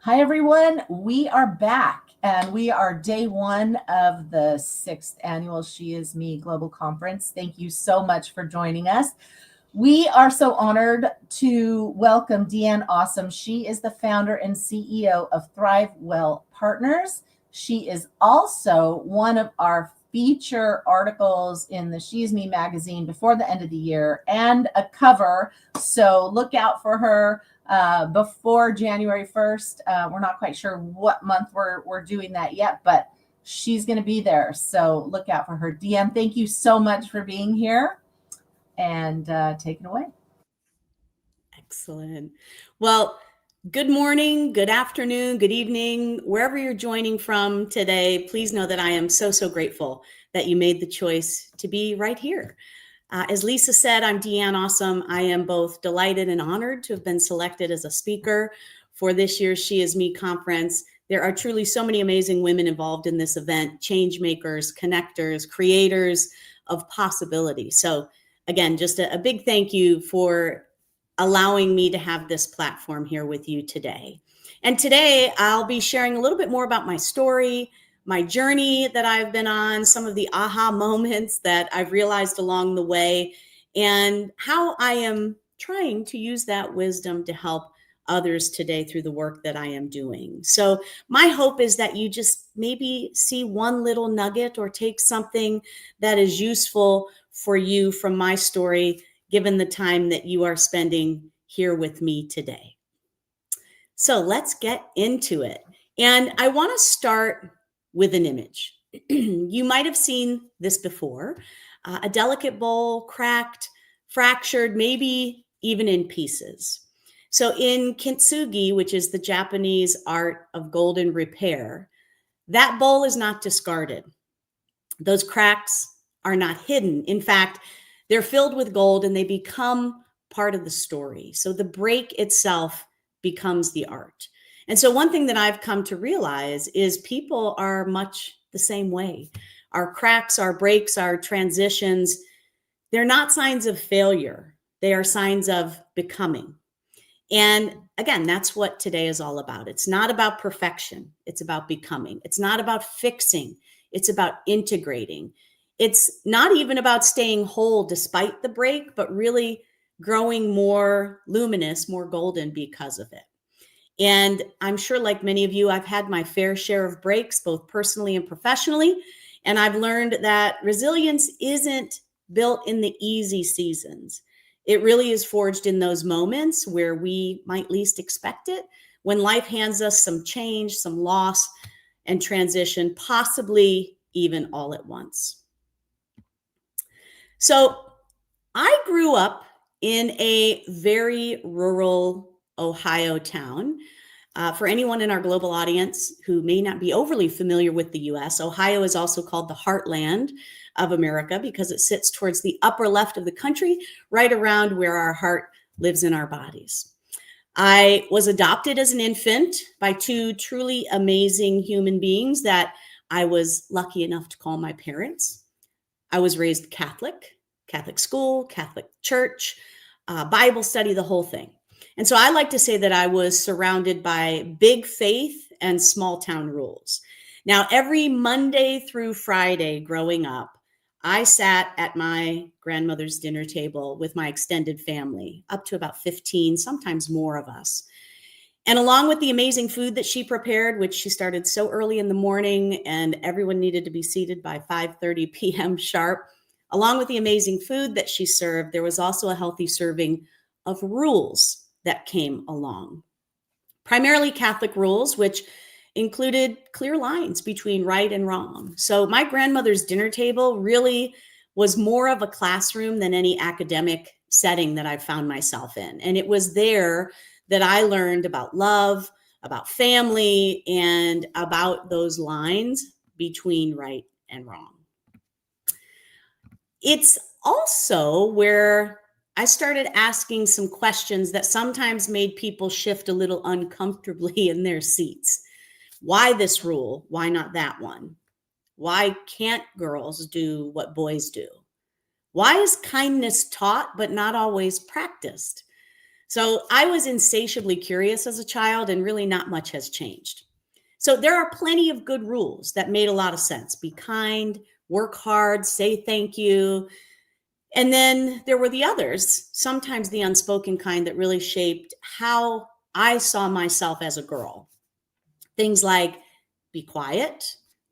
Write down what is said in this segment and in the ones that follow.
Hi, everyone. We are back and we are day one of the 6th annual She Is Me Global Conference. Thank you so much for joining us. We are so honored to welcome DeAnne Aussem. She is the founder and CEO of Thrive Well Partners. She is also one of our feature articles in the She Is Me magazine before the end of the year and a cover. So look out for her before January 1st. We're not quite sure what month we're doing that yet, but she's going to be there. So look out for her. DeAnne, thank you so much for being here. And take it away. Excellent. Well, good morning, good afternoon, good evening, wherever you're joining from today. Please know that I am so grateful that you made the choice to be right here. As Lisa said, I'm DeAnne Aussem. I am both delighted and honored to have been selected as a speaker for this year's She Is Me conference. There are truly so many amazing women involved in this event, change makers, connectors, creators of possibility. So again, just a big thank you for allowing me to have this platform here with you today. And today I'll be sharing a little bit more about my story, my journey that I've been on, some of the aha moments that I've realized along the way, and how I am trying to use that wisdom to help others today through the work that I am doing. So my hope is that you just maybe see one little nugget or take something that is useful for you from my story, given the time that you are spending here with me today. So let's get into it. And I want to start with an image. You might have seen this before, a delicate bowl, cracked, fractured, maybe even in pieces. So in kintsugi, which is the Japanese art of golden repair, that bowl is not discarded. Those cracks are not hidden. In fact, they're filled with gold and they become part of the story. So the break itself becomes the art. And so one thing that I've come to realize is people are much the same way. Our cracks, our breaks, our transitions, they're not signs of failure. They are signs of becoming. And again, that's what today is all about. It's not about perfection. It's about becoming. It's not about fixing. It's about integrating. It's not even about staying whole despite the break, but really growing more luminous, more golden because of it. And I'm sure, like many of you, I've had my fair share of breaks, both personally and professionally. And I've learned that resilience isn't built in the easy seasons. It really is forged in those moments where we might least expect it, when life hands us some change, some loss and transition, possibly even all at once. So I grew up in a very rural Ohio town. For anyone in our global audience who may not be overly familiar with the US, Ohio is also called the heartland of America because it sits towards the upper left of the country, right around where our heart lives in our bodies. I was adopted as an infant by two truly amazing human beings that I was lucky enough to call my parents. I was raised Catholic school, Catholic church, Bible study, the whole thing. And so I like to say that I was surrounded by big faith and small town rules. Now, every Monday through Friday growing up, I sat at my grandmother's dinner table with my extended family, up to about 15, sometimes more of us. And along with the amazing food that she prepared, which she started so early in the morning and everyone needed to be seated by 5:30 p.m. sharp, along with the amazing food that she served, there was also a healthy serving of rules that came along. Primarily Catholic rules, which included clear lines between right and wrong. So my grandmother's dinner table really was more of a classroom than any academic setting that I've found myself in. And it was there that I learned about love, about family, and about those lines between right and wrong. It's also where I started asking some questions that sometimes made people shift a little uncomfortably in their seats. Why this rule? Why not that one? Why can't girls do what boys do? Why is kindness taught but not always practiced? So I was insatiably curious as a child, and really not much has changed. So there are plenty of good rules that made a lot of sense. Be kind, work hard, say thank you. And then there were the others, sometimes the unspoken kind, that really shaped how I saw myself as a girl. Things like be quiet,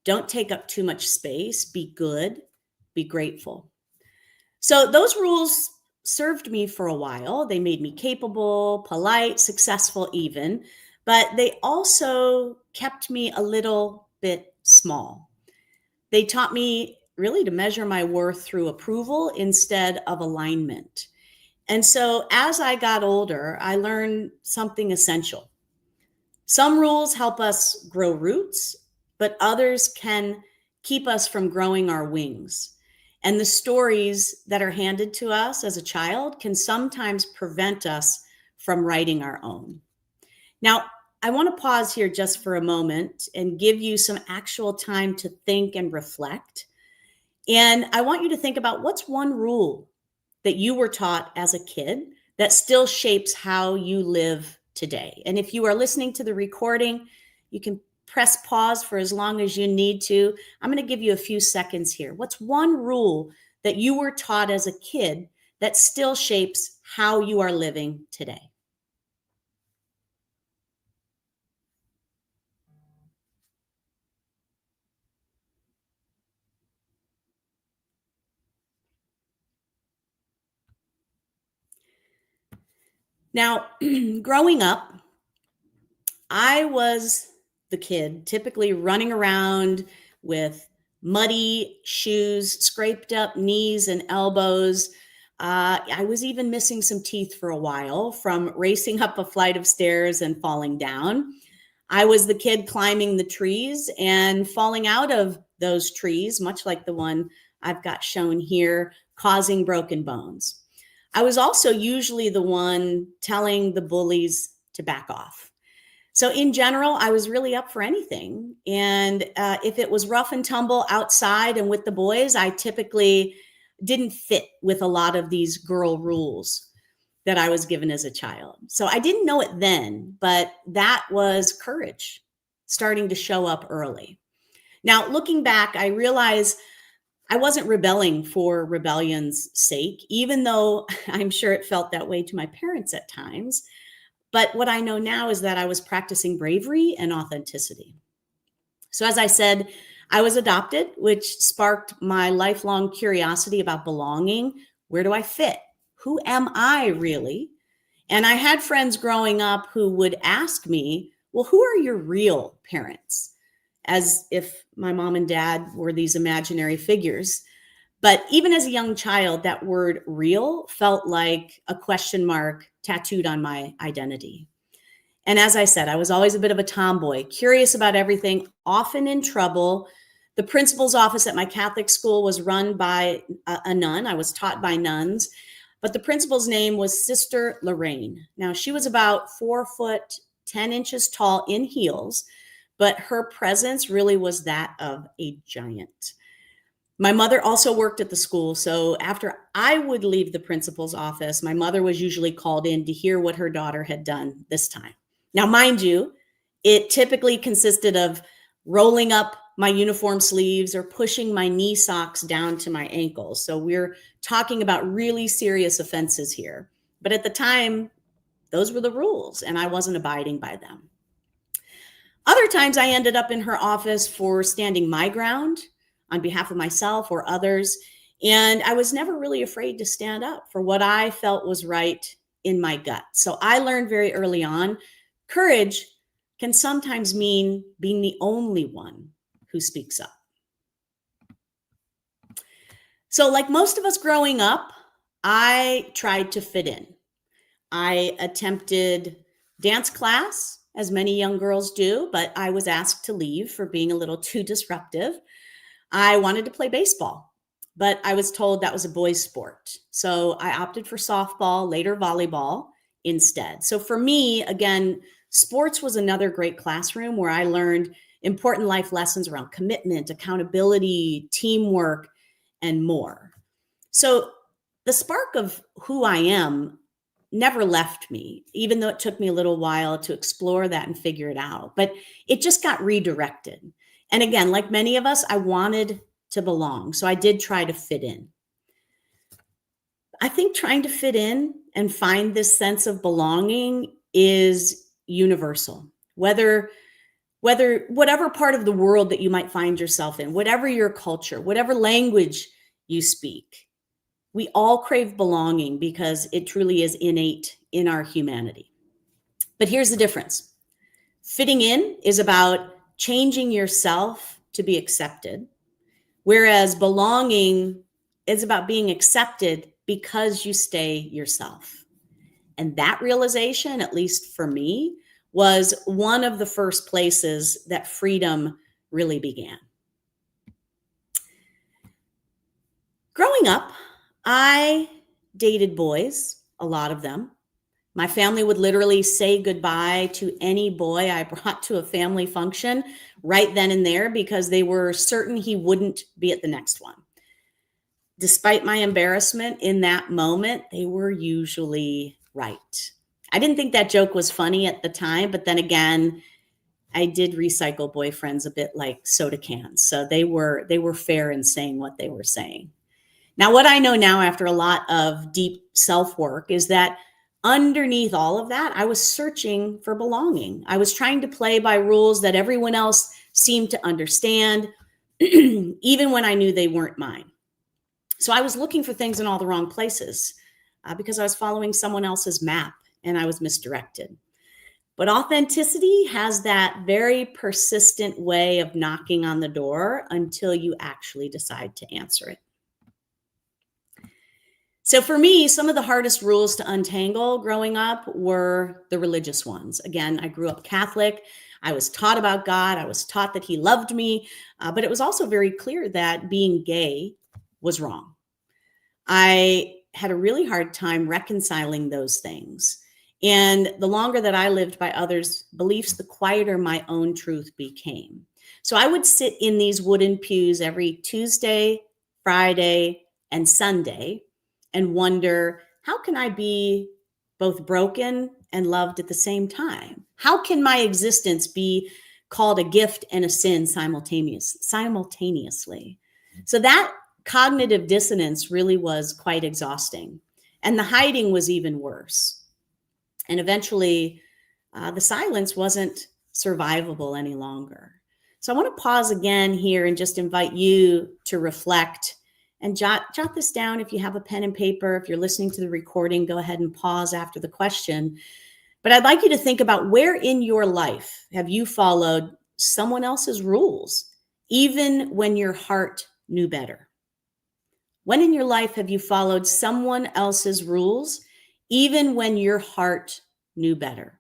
don't take up too much space, be good, be grateful. So those rules served me for a while. They made me capable, polite, successful even, but they also kept me a little bit small. They taught me really to measure my worth through approval instead of alignment. And so as I got older, I learned something essential. Some rules help us grow roots, but others can keep us from growing our wings. And the stories that are handed to us as a child can sometimes prevent us from writing our own. Now, I want to pause here just for a moment and give you some actual time to think and reflect. And I want you to think about what's one rule that you were taught as a kid that still shapes how you live today. And if you are listening to the recording, you can press pause for as long as you need to. I'm going to give you a few seconds here. What's one rule that you were taught as a kid that still shapes how you are living today? Now, growing up, I was the kid typically running around with muddy shoes, scraped up knees and elbows. I was even missing some teeth for a while from racing up a flight of stairs and falling down. I was the kid climbing the trees and falling out of those trees, much like the one I've got shown here, causing broken bones. I was also usually the one telling the bullies to back off. So in general, I was really up for anything. And if it was rough and tumble outside and with the boys, I typically didn't fit with a lot of these girl rules that I was given as a child. So I didn't know it then, but that was courage starting to show up early. Now, looking back, I realize I wasn't rebelling for rebellion's sake, even though I'm sure it felt that way to my parents at times. But what I know now is that I was practicing bravery and authenticity. So as I said, I was adopted, which sparked my lifelong curiosity about belonging. Where do I fit? Who am I really? And I had friends growing up who would ask me, well, who are your real parents? As if my mom and dad were these imaginary figures. But even as a young child, that word real felt like a question mark tattooed on my identity. And as I said, I was always a bit of a tomboy, curious about everything, often in trouble. The principal's office at my Catholic school was run by a nun. I was taught by nuns, but the principal's name was Sister Lorraine. Now, she was about 4'10" tall in heels, but her presence really was that of a giant. My mother also worked at the school, so after I would leave the principal's office, my mother was usually called in to hear what her daughter had done this time. Now, mind you, it typically consisted of rolling up my uniform sleeves or pushing my knee socks down to my ankles. So we're talking about really serious offenses here. But at the time, those were the rules, and I wasn't abiding by them. Other times I ended up in her office for standing my ground on behalf of myself or others. And I was never really afraid to stand up for what I felt was right in my gut. So I learned very early on, courage can sometimes mean being the only one who speaks up. So like most of us growing up, I tried to fit in. I attempted dance class, as many young girls do, but I was asked to leave for being a little too disruptive. I wanted to play baseball, but I was told that was a boys' sport. So I opted for softball, later volleyball instead. So for me, again, sports was another great classroom where I learned important life lessons around commitment, accountability, teamwork, and more. So the spark of who I am never left me, even though it took me a little while to explore that and figure it out. But it just got redirected. And again, like many of us, I wanted to belong. So I did try to fit in. I think trying to fit in and find this sense of belonging is universal. Whatever part of the world that you might find yourself in, whatever your culture, whatever language you speak, we all crave belonging because it truly is innate in our humanity. But here's the difference. Fitting in is about changing yourself to be accepted, whereas belonging is about being accepted because you stay yourself. And that realization, at least for me, was one of the first places that freedom really began. Growing up, I dated boys, a lot of them. My family would literally say goodbye to any boy I brought to a family function right then and there because they were certain he wouldn't be at the next one. Despite my embarrassment in that moment, they were usually right. I didn't think that joke was funny at the time, but then again, I did recycle boyfriends a bit like soda cans. So they were fair in saying what they were saying. Now, what I know now after a lot of deep self-work is that underneath all of that, I was searching for belonging. I was trying to play by rules that everyone else seemed to understand, even when I knew they weren't mine. So I was looking for things in all the wrong places because I was following someone else's map and I was misdirected. But authenticity has that very persistent way of knocking on the door until you actually decide to answer it. So for me, some of the hardest rules to untangle growing up were the religious ones. Again, I grew up Catholic. I was taught about God. I was taught that he loved me. But it was also very clear that being gay was wrong. I had a really hard time reconciling those things. And the longer that I lived by others' beliefs, the quieter my own truth became. So I would sit in these wooden pews every Tuesday, Friday, and Sunday and wonder, how can I be both broken and loved at the same time? How can my existence be called a gift and a sin simultaneously? So that cognitive dissonance really was quite exhausting. And the hiding was even worse. And eventually, the silence wasn't survivable any longer. So I want to pause again here and just invite you to reflect and jot this down if you have a pen and paper. If you're listening to the recording, go ahead and pause after the question. But I'd like you to think about where in your life have you followed someone else's rules, even when your heart knew better? When in your life have you followed someone else's rules, even when your heart knew better?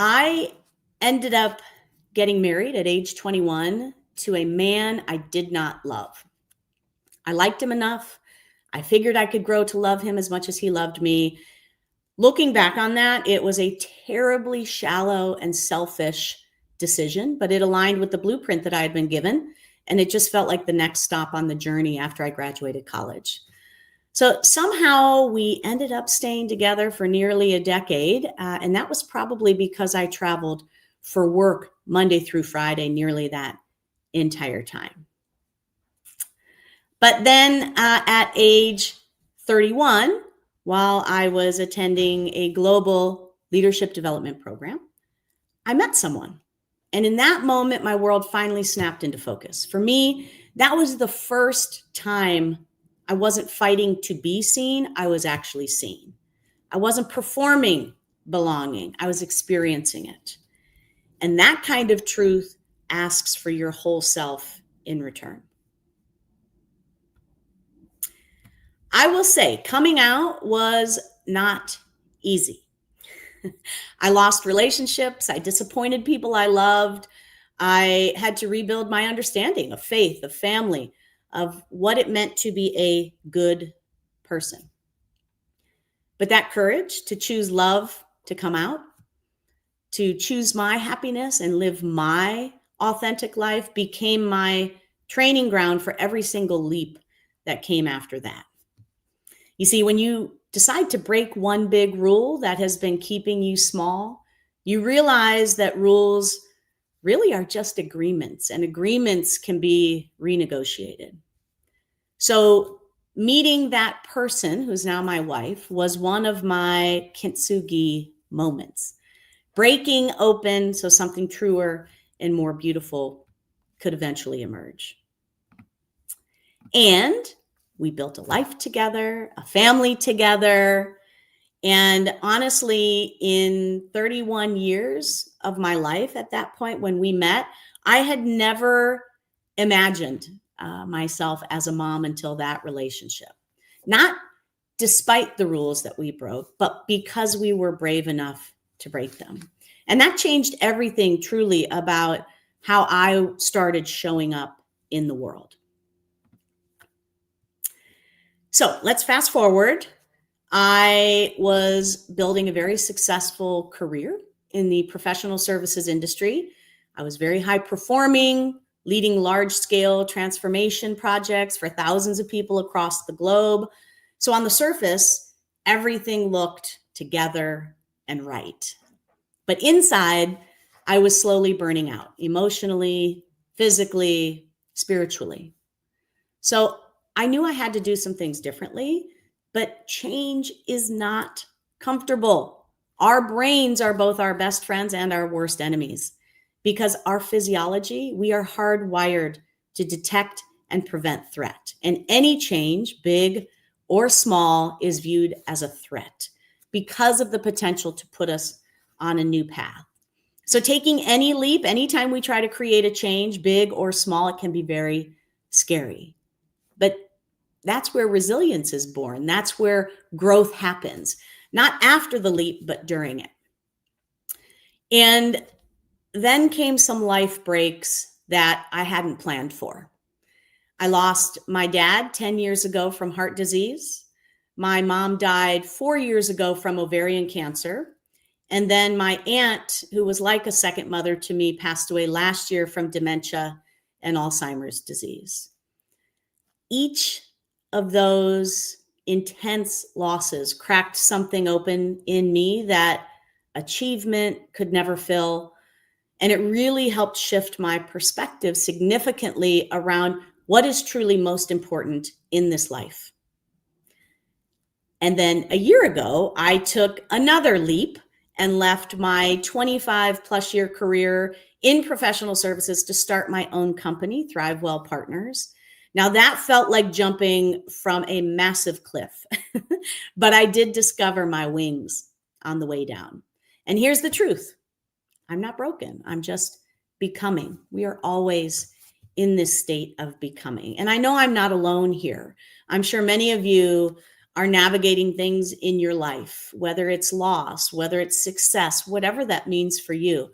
I ended up getting married at age 21 to a man I did not love. I liked him enough. I figured I could grow to love him as much as he loved me. Looking back on that, it was a terribly shallow and selfish decision, but it aligned with the blueprint that I had been given. And it just felt like the next stop on the journey after I graduated college. So somehow we ended up staying together for nearly a decade. And that was probably because I traveled for work Monday through Friday, nearly that entire time. But then at age 31, while I was attending a global leadership development program, I met someone. And in that moment, my world finally snapped into focus. For me, that was the first time I wasn't fighting to be seen. I was actually seen. I wasn't performing belonging. I was experiencing it. And that kind of truth asks for your whole self in return. I will say coming out was not easy. I lost relationships. I disappointed people I loved. I had to rebuild my understanding of faith, of family, of what it meant to be a good person. But that courage to choose love, to come out, to choose my happiness and live my authentic life, became my training ground for every single leap that came after that. You see, when you decide to break one big rule that has been keeping you small, you realize that rules really are just agreements, and agreements can be renegotiated. So meeting that person, who's now my wife, was one of my kintsugi moments. Breaking open so something truer and more beautiful could eventually emerge. And we built a life together, a family together. And honestly, in 31 years of my life at that point when we met, I had never imagined myself as a mom until that relationship. Not despite the rules that we broke, but because we were brave enough to break them. And that changed everything truly about how I started showing up in the world. So let's fast forward. I was building a very successful career in the professional services industry. I was very high performing, leading large scale transformation projects for thousands of people across the globe. So on the surface, everything looked together and right. But inside, I was slowly burning out emotionally, physically, spiritually. So I knew I had to do some things differently, but change is not comfortable. Our brains are both our best friends and our worst enemies because our physiology, we are hardwired to detect and prevent threat. And any change, big or small, is viewed as a threat because of the potential to put us on a new path. So taking any leap, anytime we try to create a change, big or small, it can be very scary. But that's where resilience is born. That's where growth happens, not after the leap, but during it. And then came some life breaks that I hadn't planned for. I lost my dad 10 years ago from heart disease. My mom died 4 years ago from ovarian cancer. And then my aunt, who was like a second mother to me, passed away last year from dementia and Alzheimer's disease. Each of those intense losses cracked something open in me that achievement could never fill. And it really helped shift my perspective significantly around what is truly most important in this life. And then a year ago, I took another leap and left my 25 plus year career in professional services to start my own company, ThriveWell Partners. Now that felt like jumping from a massive cliff, but I did discover my wings on the way down. And here's the truth. I'm not broken. I'm just becoming. We are always in this state of becoming. And I know I'm not alone here. I'm sure many of you are navigating things in your life, whether it's loss, whether it's success, whatever that means for you.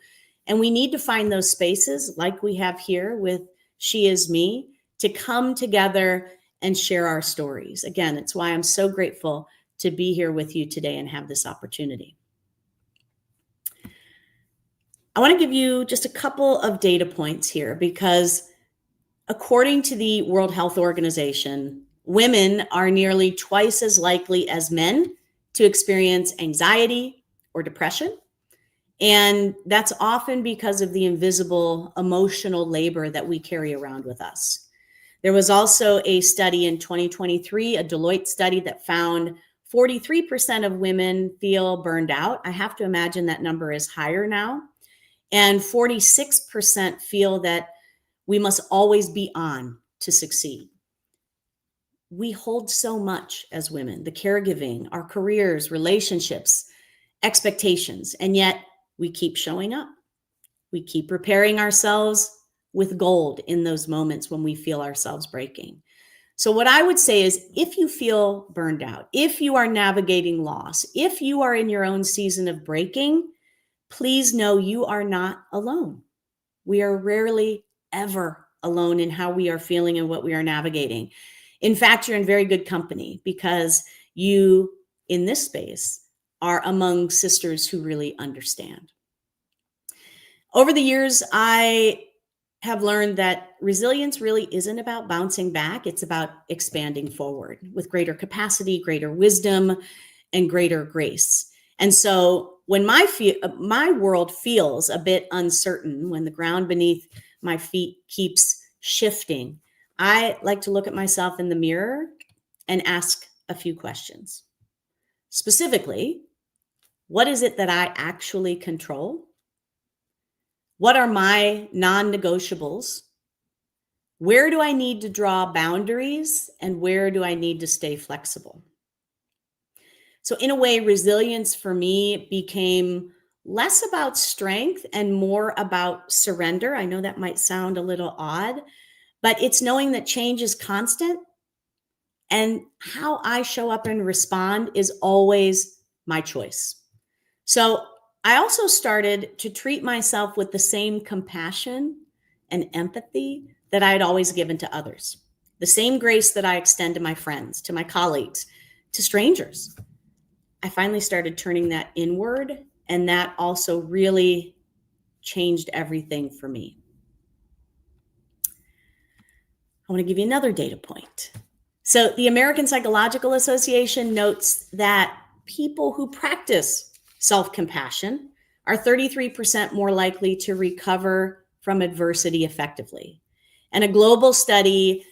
And we need to find those spaces like we have here with She Is Me to come together and share our stories. Again, it's why I'm so grateful to be here with you today and have this opportunity. I want to give you just a couple of data points here because according to the World Health Organization, women are nearly twice as likely as men to experience anxiety or depression. And that's often because of the invisible emotional labor that we carry around with us. There was also a study in 2023, a Deloitte study that found 43% of women feel burned out. I have to imagine that number is higher now. And 46% feel that we must always be on to succeed. We hold so much as women, the caregiving, our careers, relationships, expectations, and yet we keep showing up. We keep preparing ourselves with gold in those moments when we feel ourselves breaking. So what I would say is if you feel burned out, if you are navigating loss, if you are in your own season of breaking, please know you are not alone. We are rarely ever alone in how we are feeling and what we are navigating. In fact, you're in very good company because you, in this space, are among sisters who really understand. Over the years, I have learned that resilience really isn't about bouncing back. It's about expanding forward with greater capacity, greater wisdom, and greater grace. And so when my world feels a bit uncertain, when the ground beneath my feet keeps shifting, I like to look at myself in the mirror and ask a few questions. Specifically, what is it that I actually control? What are my non-negotiables? Where do I need to draw boundaries, and where do I need to stay flexible? So in a way, resilience for me became less about strength and more about surrender. I know that might sound a little odd, but it's knowing that change is constant and how I show up and respond is always my choice. So I also started to treat myself with the same compassion and empathy that I had always given to others, the same grace that I extend to my friends, to my colleagues, to strangers. I finally started turning that inward, and that also really changed everything for me. I want to give you another data point. So the American Psychological Association notes that people who practice self-compassion are 33% more likely to recover from adversity effectively. And a global study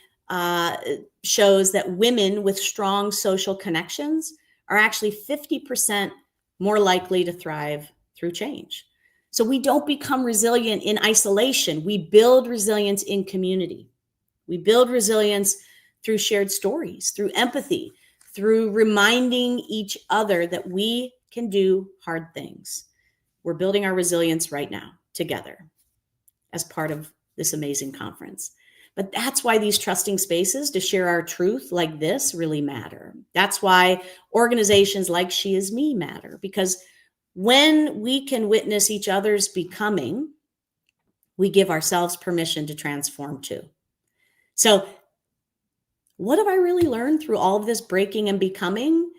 shows that women with strong social connections are actually 50% more likely to thrive through change. So we don't become resilient in isolation. We build resilience in community. We build resilience through shared stories, through empathy, through reminding each other that we can do hard things. We're building our resilience right now together as part of this amazing conference. But that's why these trusting spaces to share our truth like this really matter. That's why organizations like She Is Me matter, because when we can witness each other's becoming, we give ourselves permission to transform too. So what have I really learned through all of this breaking and becoming?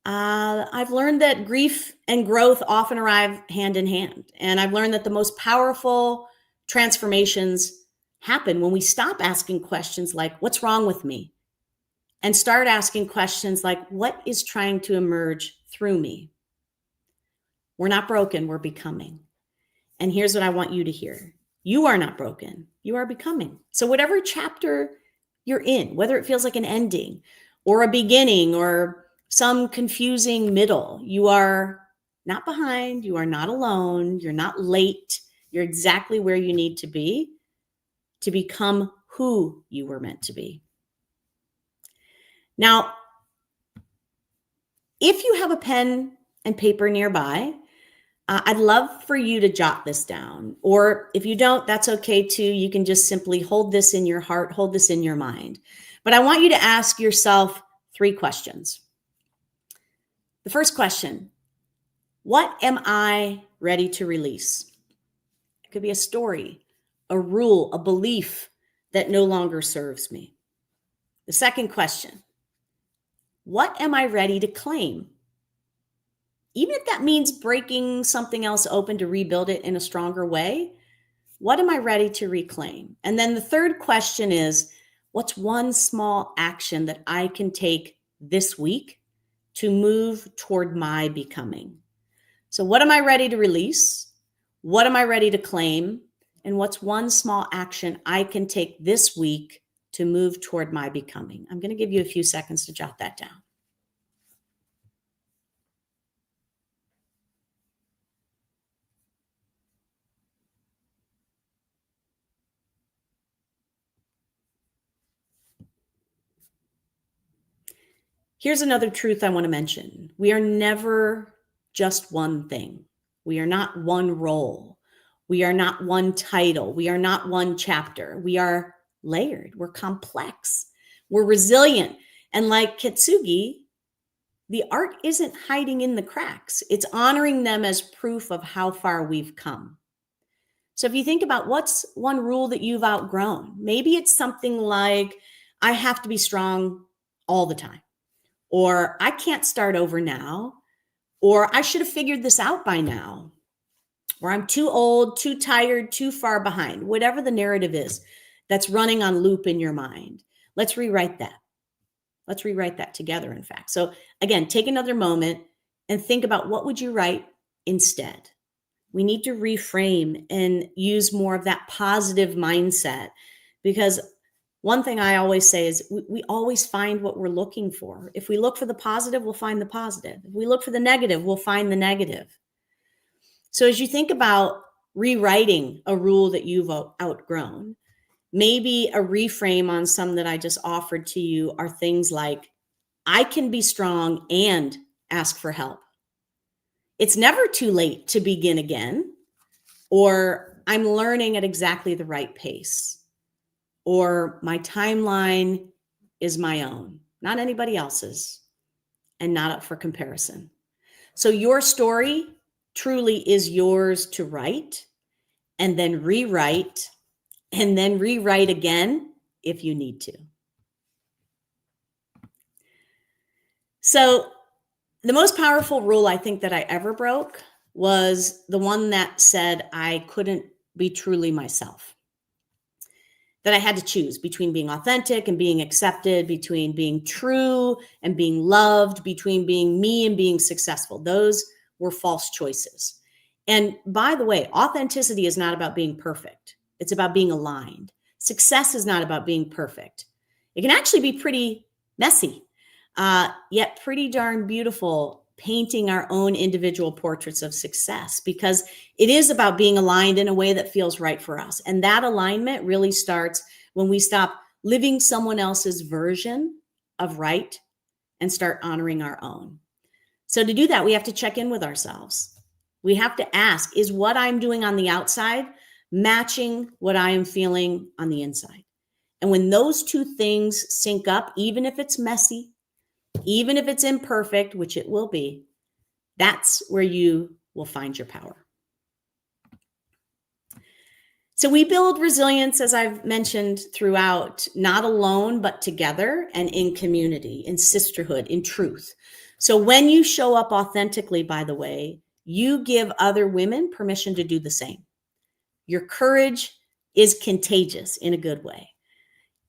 I've learned that grief and growth often arrive hand in hand. And I've learned that the most powerful transformations happen when we stop asking questions like, what's wrong with me? And start asking questions like, what is trying to emerge through me? We're not broken, we're becoming. And here's what I want you to hear. You are not broken, you are becoming. So whatever chapter you're in, whether it feels like an ending or a beginning or some confusing middle, you are not behind, you are not alone, you're not late, you're exactly where you need to be to become who you were meant to be. Now, if you have a pen and paper nearby, I'd love for you to jot this down. Or if you don't, that's okay too. You can just simply hold this in your heart, hold this in your mind. But I want you to ask yourself 3 questions. The first question, what am I ready to release? It could be a story, a rule, a belief that no longer serves me. The second question, what am I ready to claim? Even if that means breaking something else open to rebuild it in a stronger way, what am I ready to reclaim? And then the third question is, what's one small action that I can take this week to move toward my becoming? So what am I ready to release? What am I ready to claim? And what's one small action I can take this week to move toward my becoming? I'm going to give you a few seconds to jot that down. Here's another truth I want to mention. We are never just one thing. We are not one role. We are not one title. We are not one chapter. We are layered. We're complex. We're resilient. And like Kitsugi, the art isn't hiding in the cracks. It's honoring them as proof of how far we've come. So if you think about what's one rule that you've outgrown, maybe it's something like, I have to be strong all the time. Or I can't start over now. or I should have figured this out by now, or I'm too old, too tired, too far behind, whatever the narrative is that's running on loop in your mind. Let's rewrite that. Let's rewrite that together, in fact. So again, take another moment and think about what would you write instead? We need to reframe and use more of that positive mindset, because one thing I always say is we always find what we're looking for. If we look for the positive, we'll find the positive. If we look for the negative, we'll find the negative. So as you think about rewriting a rule that you've outgrown, maybe a reframe on some that I just offered to you are things like, I can be strong and ask for help. It's never too late to begin again, or I'm learning at exactly the right pace, or my timeline is my own, not anybody else's, and not up for comparison. So your story truly is yours to write, and then rewrite, and then rewrite again if you need to. So the most powerful rule I think that I ever broke was the one that said I couldn't be truly myself. That I had to choose between being authentic and being accepted, between being true and being loved, between being me and being successful. Those were false choices. And by the way, authenticity is not about being perfect. It's about being aligned. Success is not about being perfect. It can actually be pretty messy, yet pretty darn beautiful, painting our own individual portraits of success, because it is about being aligned in a way that feels right for us. And that alignment really starts when we stop living someone else's version of right and start honoring our own. So to do that, we have to check in with ourselves. We have to ask, is what I'm doing on the outside matching what I am feeling on the inside? And when those two things sync up, even if it's messy, even if it's imperfect, which it will be, that's where you will find your power. So we build resilience, as I've mentioned throughout, not alone, but together and in community, in sisterhood, in truth. So when you show up authentically, by the way, you give other women permission to do the same. Your courage is contagious in a good way.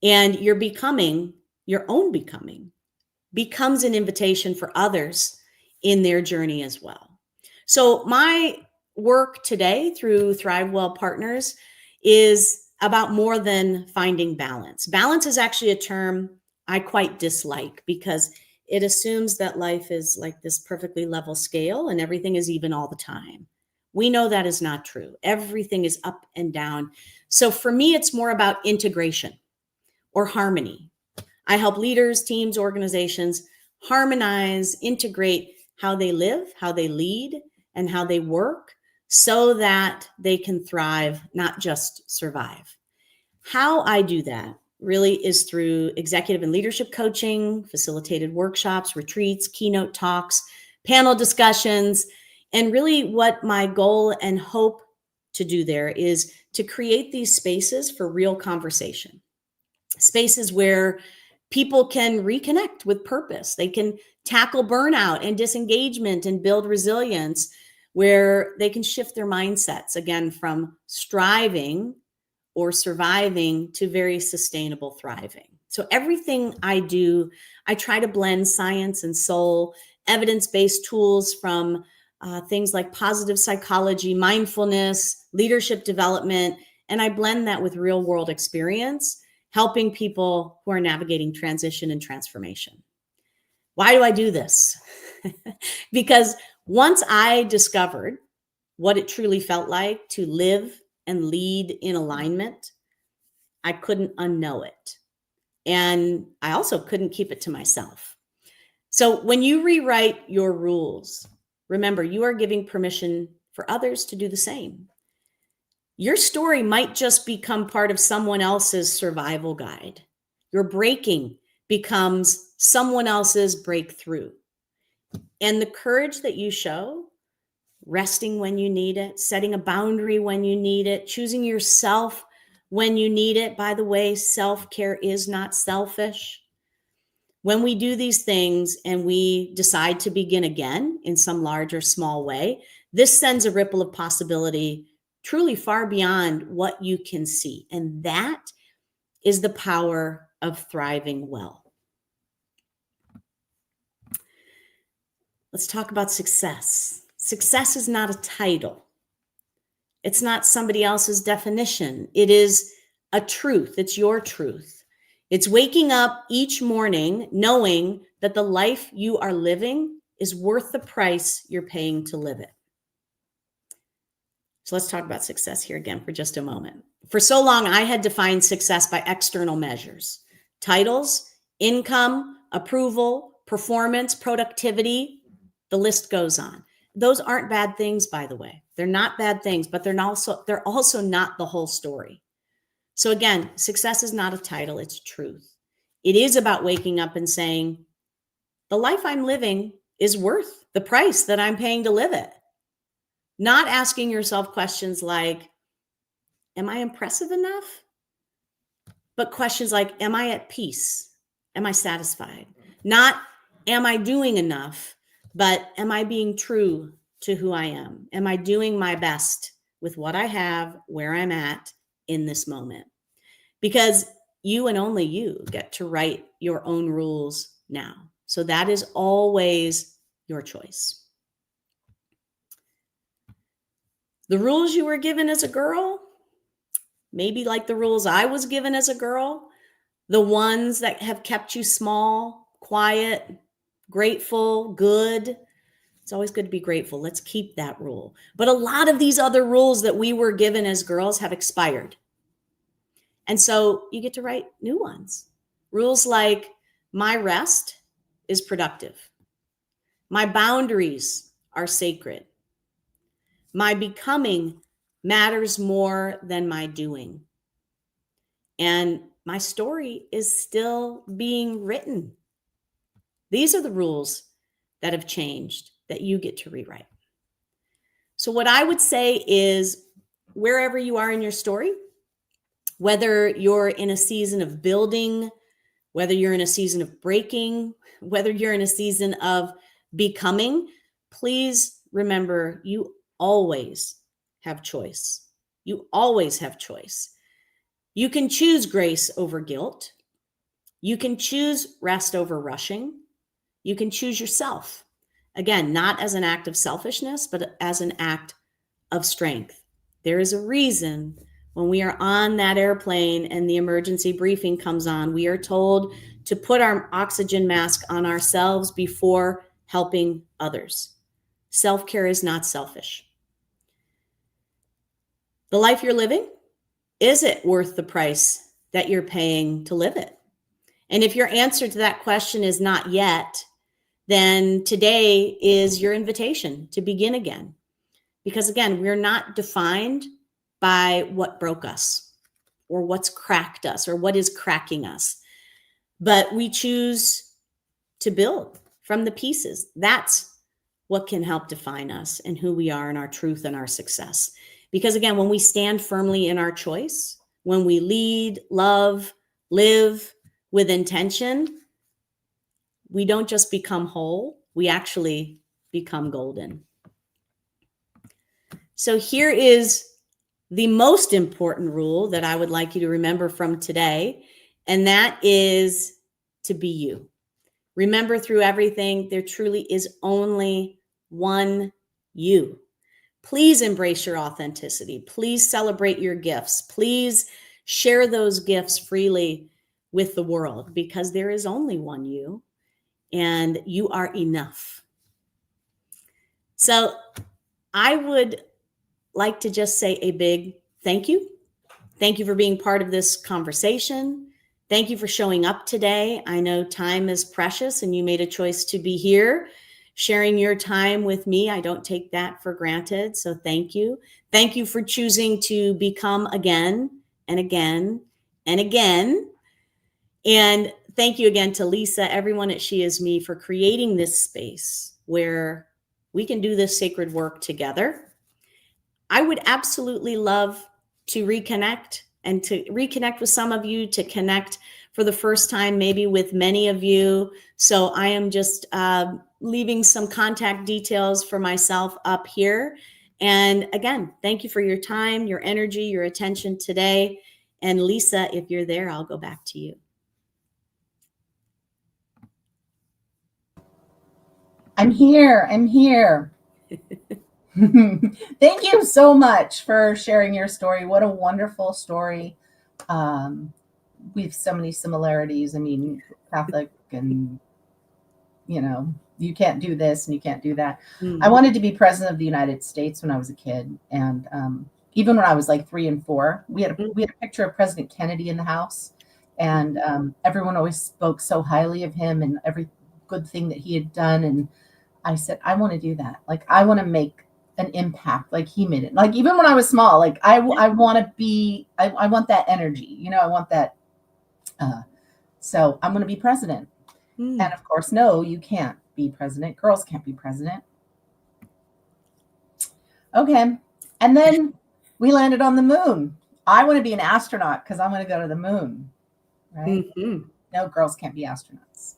And your becoming, your own becoming, becomes an invitation for others in their journey as well. So my work today through ThriveWell Partners is about more than finding balance. Balance is actually a term I quite dislike, because it assumes that life is like this perfectly level scale and everything is even all the time. We know that is not true. Everything is up and down. So for me, it's more about integration or harmony. I help leaders, teams, organizations harmonize, integrate how they live, how they lead, and how they work so that they can thrive, not just survive. How I do that really is through executive and leadership coaching, facilitated workshops, retreats, keynote talks, panel discussions, and really what my goal and hope to do there is to create these spaces for real conversation, spaces where people can reconnect with purpose. They can tackle burnout and disengagement and build resilience, where they can shift their mindsets again from striving or surviving to very sustainable thriving. So everything I do, I try to blend science and soul, evidence-based tools from things like positive psychology, mindfulness, leadership development, and I blend that with real world experience, helping people who are navigating transition and transformation. Why do I do this? Because once I discovered what it truly felt like to live and lead in alignment, I couldn't unknow it. And I also couldn't keep it to myself. So when you rewrite your rules, remember, you are giving permission for others to do the same. Your story might just become part of someone else's survival guide. Your breaking becomes someone else's breakthrough. And the courage that you show, resting when you need it, setting a boundary when you need it, choosing yourself when you need it. By the way, self-care is not selfish. When we do these things and we decide to begin again in some large or small way, this sends a ripple of possibility truly far beyond what you can see. And that is the power of thriving well. Let's talk about success. Success is not a title. It's not somebody else's definition. It is a truth. It's your truth. It's waking up each morning knowing that the life you are living is worth the price you're paying to live it. So let's talk about success here again for just a moment. For so long, I had defined success by external measures: titles, income, approval, performance, productivity. The list goes on. Those aren't bad things, by the way. They're not bad things, but they're also not the whole story. So again, success is not a title, it's truth. It is about waking up and saying, the life I'm living is worth the price that I'm paying to live it. Not asking yourself questions like, am I impressive enough? But questions like, am I at peace? Am I satisfied? Not, am I doing enough? But am I being true to who I am? Am I doing my best with what I have, where I'm at in this moment? Because you and only you get to write your own rules now. So that is always your choice. The rules you were given as a girl, maybe like the rules I was given as a girl, the ones that have kept you small, quiet, grateful, good. It's always good to be grateful. Let's keep that rule. But a lot of these other rules that we were given as girls have expired. And so you get to write new ones. Rules like, my rest is productive. My boundaries are sacred. My becoming matters more than my doing. And my story is still being written. These are the rules that have changed that you get to rewrite. So what I would say is, wherever you are in your story, whether you're in a season of building, whether you're in a season of breaking, whether you're in a season of becoming, please remember you always have choice. You always have choice. You can choose grace over guilt. You can choose rest over rushing. You can choose yourself. Again, not as an act of selfishness, but as an act of strength. There is a reason when we are on that airplane and the emergency briefing comes on, we are told to put our oxygen mask on ourselves before helping others. Self-care is not selfish. The life you're living, is it worth the price that you're paying to live it? And if your answer to that question is not yet, then today is your invitation to begin again. Because again, we're not defined by what broke us or what's cracked us or what is cracking us, but we choose to build from the pieces. That's what can help define us and who we are and our truth and our success. Because again, when we stand firmly in our choice, when we lead, love, live with intention, we don't just become whole, we actually become golden. So here is the most important rule that I would like you to remember from today, and that is to be you. Remember, through everything, there truly is only one you. Please embrace your authenticity. Please celebrate your gifts. Please share those gifts freely with the world, because there is only one you, and you are enough. So I would like to just say a big thank you. Thank you for being part of this conversation. Thank you for showing up today. I know time is precious and you made a choice to be here, sharing your time with me. I don't take that for granted. So thank you. Thank you for choosing to become again and again and again. And thank you again to Lisa, everyone at She Is Me, for creating this space where we can do this sacred work together. I would absolutely love to reconnect and to reconnect with some of you, to connect for the first time, maybe with many of you. So I am just leaving some contact details for myself up here. And again, thank you for your time, your energy, your attention today. And Lisa, if you're there, I'll go back to you. I'm here. I'm here. Thank you so much for sharing your story. What a wonderful story. We have so many similarities. I mean, Catholic and, you can't do this and you can't do that. I wanted to be president of the United States when I was a kid. And even when I was like 3 and 4, we had a picture of President Kennedy in the house. And everyone always spoke so highly of him and every good thing that he had done. And I said, I want to do that. Like, I want to make an impact like he made it. Like, even when I was small, like I want to be, I want that energy, I want that. So I'm going to be president. And of course, no, you can't be president. Girls can't be president. Okay. And then we landed on the moon. I want to be an astronaut because I want to go to the moon. Right? No, girls can't be astronauts.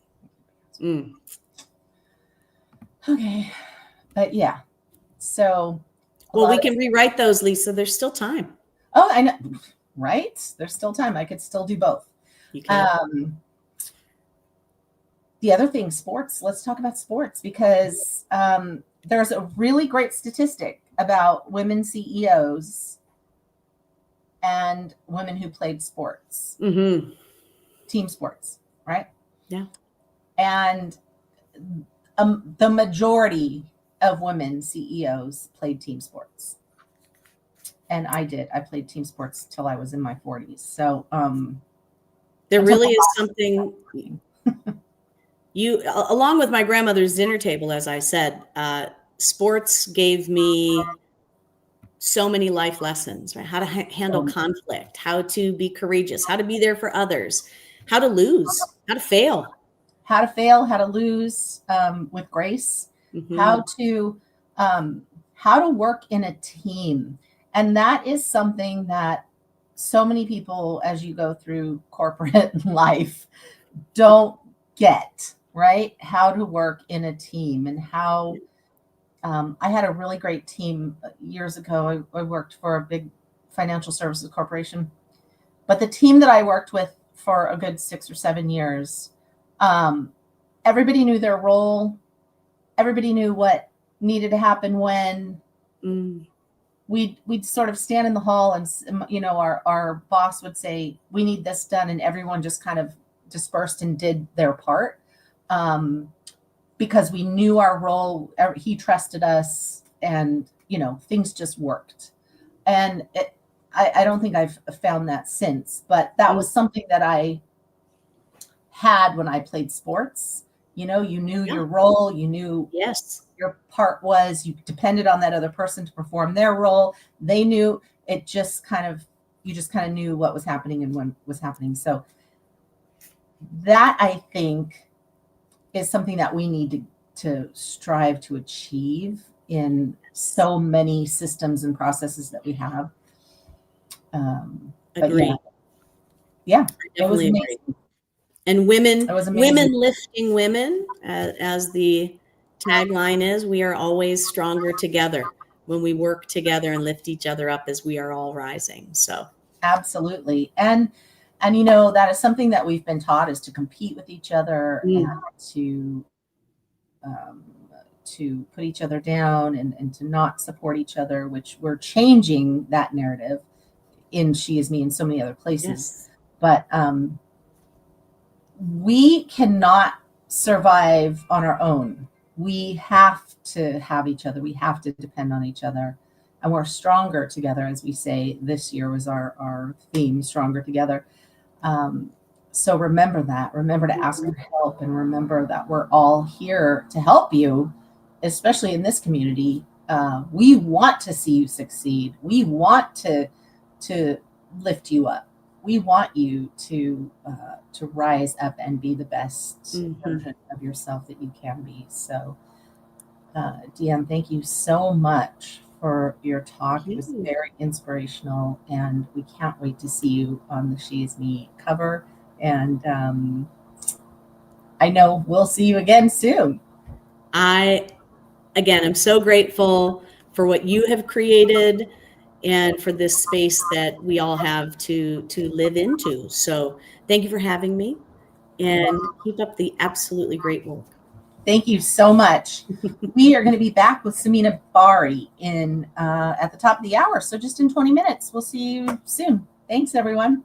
Okay. But yeah. So. Well, we can rewrite those, Lisa. There's still time. Oh, I know. Right? There's still time. I could still do both. You can. The other thing, sports. Let's talk about sports because there's a really great statistic about women CEOs and women who played sports, team sports, right? Yeah. And the majority of women CEOs played team sports. And I did. I played team sports till I was in my 40s. So there really is something along with my grandmother's dinner table, as I said, sports gave me so many life lessons, right? How to handle conflict, how to be courageous, how to be there for others, how to lose, how to fail. How to fail, how to lose with grace, how to work in a team. And that is something that so many people, as you go through corporate life, don't get, right? How to work in a team and how I had a really great team years ago. I worked for a big financial services corporation, but the team that I worked with for a good 6 or 7 years, everybody knew their role. Everybody knew what needed to happen when. We'd sort of stand in the hall and, our boss would say, we need this done. And everyone just kind of dispersed and did their part because we knew our role. He trusted us and, things just worked. And I don't think I've found that since, but that was something that I had when I played sports. You knew your role, you knew your part was, you depended on that other person to perform their role. They knew it, you just kind of knew what was happening and when was happening. So that, I think, is something that we need to strive to achieve in so many systems and processes that we have. Agree. Yeah, it was amazing. Agree. And women lifting women, as the tagline is, we are always stronger together when we work together and lift each other up as we are all rising. So absolutely. And that is something that we've been taught, is to compete with each other and to put each other down and to not support each other, which we're changing that narrative in She Is Me and so many other places. But we cannot survive on our own. We have to have each other. We have to depend on each other. And we're stronger together, as we say. This year was our theme, Stronger Together. So remember that. Remember to ask for help, and remember that we're all here to help you, especially in this community. We want to see you succeed. We want to lift you up. We want you to rise up and be the best version of yourself that you can be. So, DeAnne, thank you so much for your talk. It was very inspirational, and we can't wait to see you on the She Is Me cover And I know we'll see you again soon. Again, I'm so grateful for what you have created and for this space that we all have to live into. So thank you for having me, and keep up the absolutely great work. Thank you so much. We are going to be back with Samina Bari in at the top of the hour. So just in 20 minutes. We'll see you soon. Thanks, everyone.